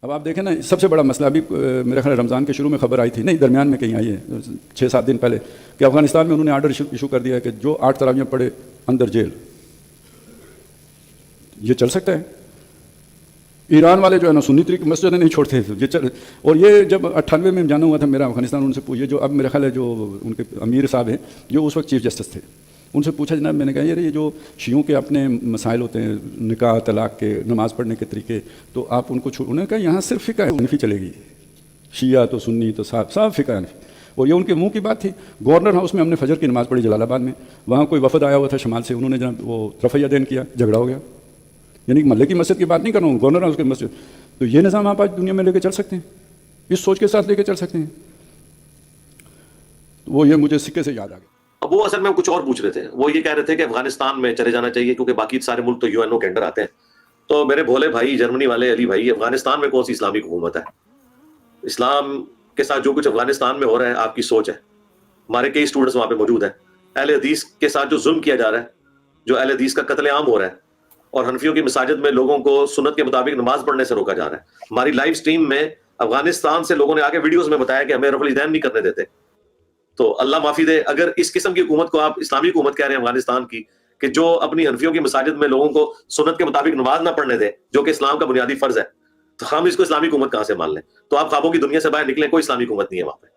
اب آپ دیکھیں نا سب سے بڑا مسئلہ ابھی میرا خیال رمضان کے شروع میں خبر آئی تھی، نہیں درمیان میں کہیں آئی ہے 6-7 دن پہلے، کہ افغانستان میں انہوں نے آرڈر ایشو کر دیا ہے کہ جو 8 تراویحیں پڑھے اندر جیل۔ یہ چل سکتا ہے؟ ایران والے جو ہے نا سنی طریقے مسجدیں نہیں چھوڑتے یہ اور یہ جب 98 میں جانا ہوا تھا میرا افغانستان، ان سے پوچھے جو اب میرا خیال ہے جو ان کے امیر صاحب ہیں جو اس وقت چیف جسٹس تھے، ان سے پوچھا جناب، میں نے کہا یہ جو شیعوں کے اپنے مسائل ہوتے ہیں نکاح طلاق کے نماز پڑھنے کے طریقے، تو آپ ان کو انہوں نے کہا یہاں صرف فقہ حنفی چلے گی، شیعہ تو سنی تو صاحب فقہ حنفی، اور یہ ان کے منہ کی بات تھی۔ گورنر ہاؤس میں ہم نے فجر کی نماز پڑھی جلال آباد میں، وہاں کوئی وفد آیا ہوا تھا شمال سے، انہوں نے جناب وہ رفع یدین کیا، جھگڑا ہو گیا، یعنی محلے کی مسجد کی بات نہیں کر رہا ہوں، گورنر ہاؤس کی مسجد۔ تو یہ نظام آپ آج دنیا میں لے کے چل سکتے ہیں، اس سوچ کے ساتھ لے کے چل سکتے ہیں؟ وہ یہ مجھے سکے سے یاد آ گیا۔ اب وہ اصل میں کچھ اور پوچھ رہے تھے، وہ یہ کہہ رہے تھے کہ افغانستان میں چلے جانا چاہیے کیونکہ باقی سارے ملک تو UN کے انڈر آتے ہیں۔ تو میرے بھولے بھائی جرمنی والے علی بھائی، افغانستان میں کون سی اسلامی حکومت ہے؟ اسلام کے ساتھ جو کچھ افغانستان میں ہو رہا ہے آپ کی سوچ ہے۔ ہمارے کئی اسٹوڈنٹس وہاں پہ موجود ہیں، اہل حدیث کے ساتھ جو ظلم کیا جا رہا ہے، جو اہل حدیث کا قتل عام ہو رہا ہے، اور حنفیوں کی مساجد میں لوگوں کو سنت کے مطابق نماز پڑھنے سے روکا جا رہا ہے۔ ہماری لائیو سٹریم میں افغانستان سے لوگوں نے آگے ویڈیوز میں بتایا کہ ہمیں رفع الیدین نہیں کرنے دیتے۔ تو اللہ معافی دے، اگر اس قسم کی حکومت کو آپ اسلامی حکومت کہہ رہے ہیں افغانستان کی، کہ جو اپنی حنفیوں کی مساجد میں لوگوں کو سنت کے مطابق نماز نہ پڑھنے دے جو کہ اسلام کا بنیادی فرض ہے، تو ہم اس کو اسلامی حکومت کہاں سے مان لیں؟ تو آپ خوابوں کی دنیا سے باہر نکلیں، کوئی اسلامی حکومت نہیں ہے وہاں پہ۔